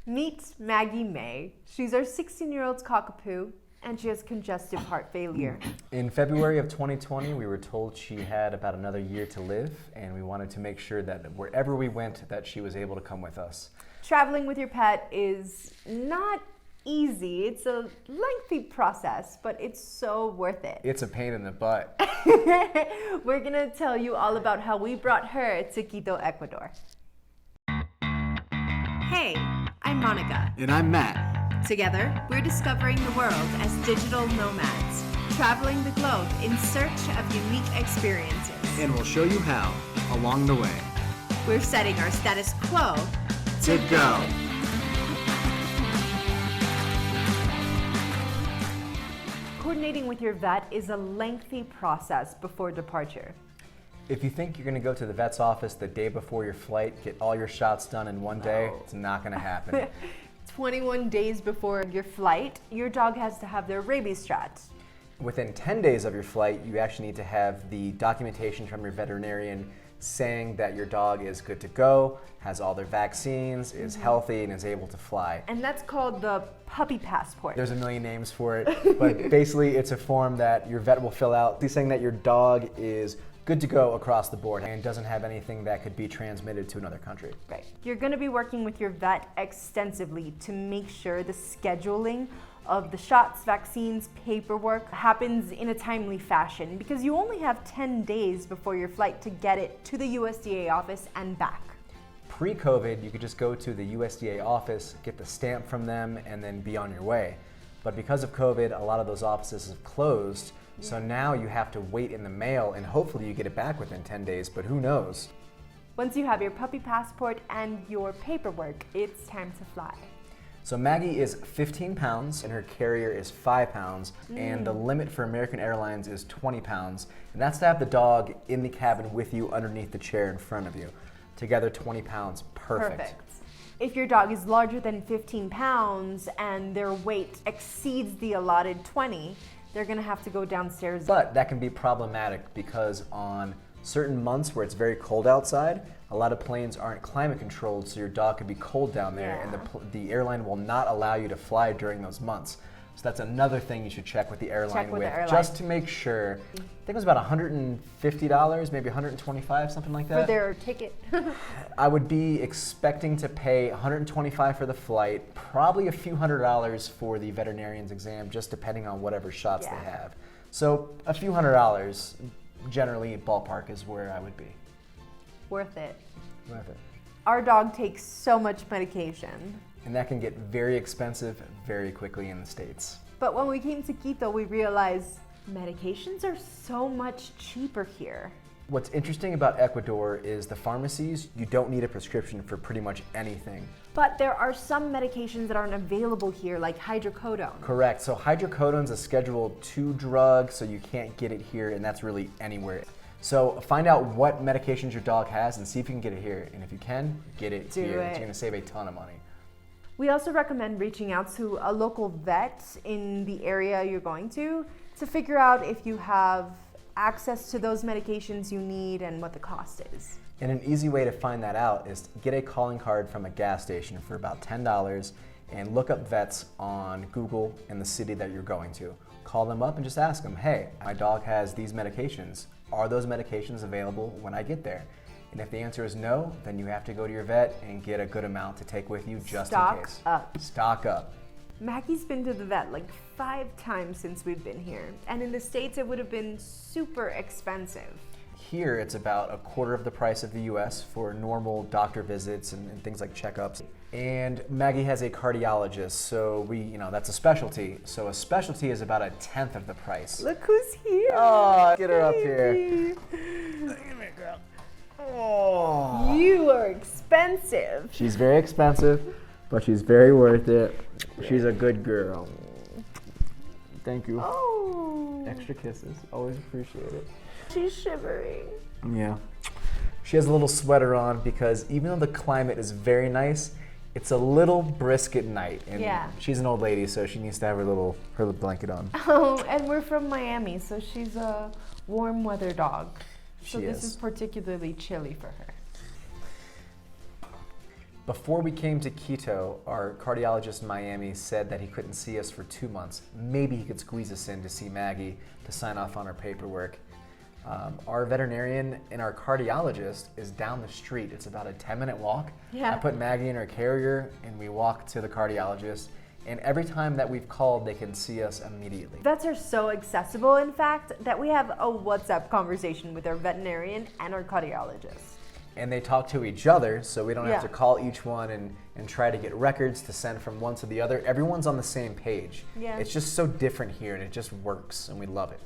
Meet Maggie May. She's our 16-year-old cockapoo, and she has congestive heart failure. In February of 2020, we were told she had about another year to live, and we wanted to make sure that wherever we went, that she was able to come with us. Traveling with your pet is not easy. It's a lengthy process, but it's so worth it. It's a pain in the butt. We're gonna tell you all about how we brought her to Quito, Ecuador. Hey, I'm Monica. And I'm Matt. Together, we're discovering the world as digital nomads, traveling the globe in search of unique experiences. And we'll show you how along the way. We're setting our status quo To go. Coordinating with your vet is a lengthy process before departure. If you think you're going to go to the vet's office the day before your flight, get all your shots done in one day, it's not going to happen. 21 days before your flight, your dog has to have their rabies shot. Within 10 days of your flight, you actually need to have the documentation from your veterinarian saying that your dog is good to go, has all their vaccines, is healthy, and is able to fly. And that's called the puppy passport. There's a million names for it, but basically it's a form that your vet will fill out saying that your dog is good to go across the board and doesn't have anything that could be transmitted to another country. Right. You're going to be working with your vet extensively to make sure the scheduling of the shots, vaccines, paperwork happens in a timely fashion, because you only have 10 days before your flight to get it to the USDA office and back. Pre-COVID, you could just go to the USDA office, get the stamp from them, and then be on your way. But because of COVID, a lot of those offices have closed, so now you have to wait in the mail, and hopefully you get it back within 10 days, but who knows? Once you have your puppy passport and your paperwork, it's time to fly. So Maggie is 15 pounds and her carrier is 5 pounds, and the limit for American Airlines is 20 pounds, and that's to have the dog in the cabin with you underneath the chair in front of you. Together 20 pounds, perfect. If your dog is larger than 15 pounds and their weight exceeds the allotted 20, they're gonna have to go downstairs. But that can be problematic because on certain months where it's very cold outside, a lot of planes aren't climate controlled, so your dog could be cold down there, and the airline will not allow you to fly during those months. So that's another thing you should check with the airline just to make sure. I think it was about $150, maybe $125, something like that. For their ticket. I would be expecting to pay $125 for the flight, probably a few $100 for the veterinarian's exam, just depending on whatever shots they have. So a few $100, generally ballpark is where I would be. Worth it. Worth it. Our dog takes so much medication. And that can get very expensive very quickly in the States. But when we came to Quito, we realized medications are so much cheaper here. What's interesting about Ecuador is the pharmacies, you don't need a prescription for pretty much anything. But there are some medications that aren't available here, like hydrocodone. Correct. So hydrocodone is a Schedule II drug, so you can't get it here, and that's really anywhere. So find out what medications your dog has and see if you can get it here. And if you can, get it here. It's going to save a ton of money. We also recommend reaching out to a local vet in the area you're going to figure out if you have access to those medications you need and what the cost is. And an easy way to find that out is to get a calling card from a gas station for about $10 and look up vets on Google in the city that you're going to. Call them up and just ask them, hey, my dog has these medications. Are those medications available when I get there? And if the answer is no, then you have to go to your vet and get a good amount to take with you just in case. Stock up. Stock up. Maggie's been to the vet like 5 times since we've been here. And in the States, it would have been super expensive. Here, it's about a quarter of the price of the US for normal doctor visits and things like checkups. And Maggie has a cardiologist, so that's a specialty. So a specialty is about 1/10 of the price. Look who's here. Oh, get her up here. Come here, girl. Oh. You are expensive. She's very expensive, but she's very worth it. She's a good girl. Thank you. Oh. Extra kisses. Always appreciate it. She's shivering. Yeah. She has a little sweater on because even though the climate is very nice, it's a little brisk at night. And she's an old lady, so she needs to have her little blanket on. Oh, and we're from Miami, so she's a warm weather dog. So this is particularly chilly for her. Before we came to Quito, our cardiologist in Miami said that he couldn't see us for 2 months. Maybe he could squeeze us in to see Maggie to sign off on our paperwork. Our veterinarian and our cardiologist is down the street. It's about a 10-minute walk. Yeah. I put Maggie in her carrier and we walk to the cardiologist. And every time that we've called, they can see us immediately. Vets are so accessible, in fact, that we have a WhatsApp conversation with our veterinarian and our cardiologist. And they talk to each other, so we don't have Yeah. to call each one and try to get records to send from one to the other. Everyone's on the same page. Yeah. It's just so different here, and it just works, and we love it.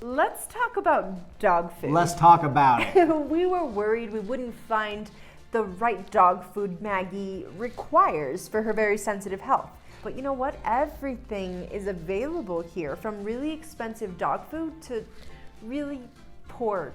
Let's talk about dog food. Let's talk about it. We were worried we wouldn't find the right dog food Maggie requires for her very sensitive health. But you know what? Everything is available here, from really expensive dog food to really poor,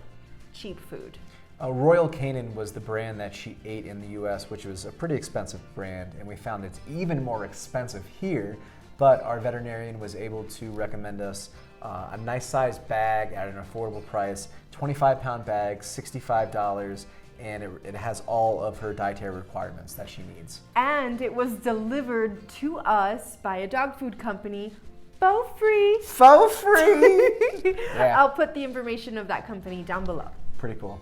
cheap food. Royal Canin was the brand that she ate in the US, which was a pretty expensive brand, and we found it's even more expensive here, but our veterinarian was able to recommend us a nice sized bag at an affordable price, 25-pound bag, $65, and it has all of her dietary requirements that she needs. And it was delivered to us by a dog food company, faux free. Faux free! Yeah. I'll put the information of that company down below. Pretty cool.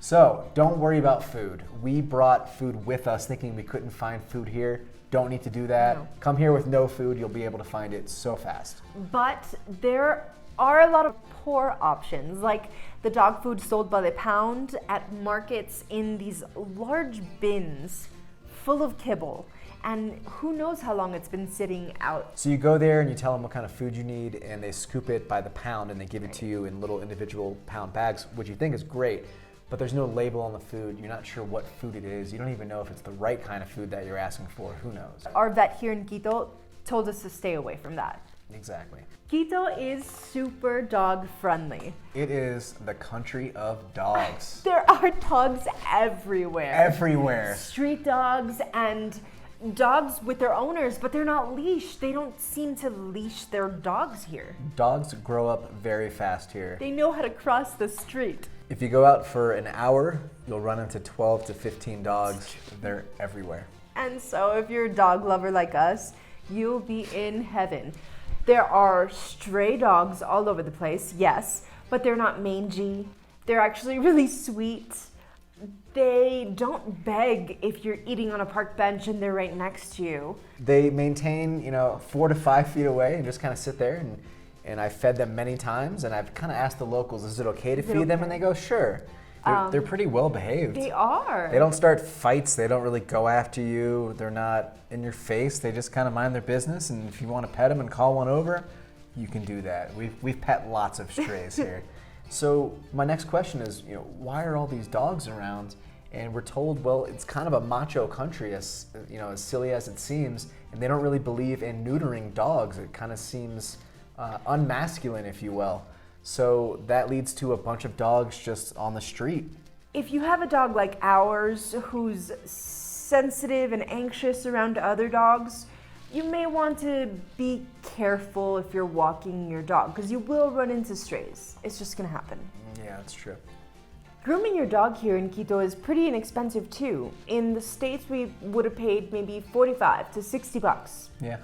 So, don't worry about food. We brought food with us thinking we couldn't find food here. Don't need to do that. No. Come here with no food, you'll be able to find it so fast. But there are a lot of poor options, like the dog food sold by the pound at markets in these large bins full of kibble. And who knows how long it's been sitting out. So you go there and you tell them what kind of food you need, and they scoop it by the pound and they give it to you in little individual pound bags, which you think is great. But there's no label on the food. You're not sure what food it is. You don't even know if it's the right kind of food that you're asking for. Who knows? Our vet here in Quito told us to stay away from that. Exactly. Quito is super dog friendly. It is the country of dogs. There are dogs everywhere. Everywhere. Street dogs and dogs with their owners, but they're not leashed. They don't seem to leash their dogs here. Dogs grow up very fast here. They know how to cross the street. If you go out for an hour, you'll run into 12 to 15 dogs. They're everywhere. And so if you're a dog lover like us, you'll be in heaven. There are stray dogs all over the place, yes, but they're not mangy. They're actually really sweet. They don't beg if you're eating on a park bench and they're right next to you. They maintain, 4 to 5 feet away and just kind of sit there. And I've fed them many times, and I've kind of asked the locals, is it okay to feed them? And they go, sure. They're pretty well behaved. They are. They don't start fights. They don't really go after you. They're not in your face. They just kind of mind their business. And if you want to pet them and call one over, you can do that. We've pet lots of strays here. So my next question is, why are all these dogs around? And we're told, well, it's kind of a macho country, as silly as it seems, and they don't really believe in neutering dogs. It kind of seems unmasculine, if you will. So that leads to a bunch of dogs just on the street. If you have a dog like ours who's sensitive and anxious around other dogs, you may want to be careful if you're walking your dog, because you will run into strays. It's just gonna happen. Yeah, that's true. Grooming your dog here in Quito is pretty inexpensive too. In the States, we would have paid maybe $45 to $60. Yeah.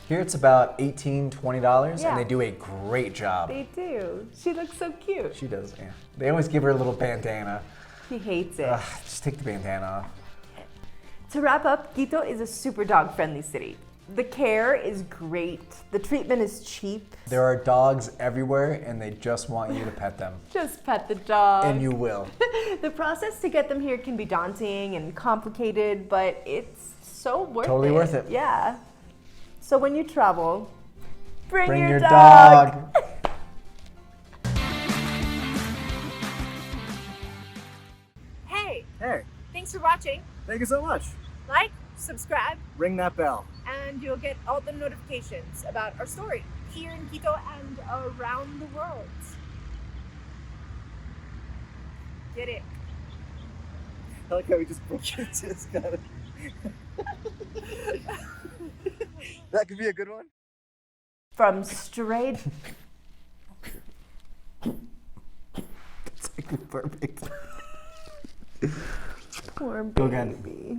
Here it's about $18, $20, Yeah. and they do a great job. They do. She looks so cute. She does, yeah. They always give her a little bandana. She hates it. Just take the bandana off. To wrap up, Quito is a super dog-friendly city. The care is great. The treatment is cheap. There are dogs everywhere, and they just want you to pet them. Just pet the dog. And you will. The process to get them here can be daunting and complicated, but it's so worth it. Totally worth it. Yeah. So when you travel, bring your dog. dog. Hey, Hey, thanks for watching. thank you so much. Like, subscribe, Ring that bell. and you'll get all the notifications about our story here in Quito and around the world. Get it? I like how we just broke into this kind of. That could be a good one. From stray. It's like perfect. Poor Go again. baby.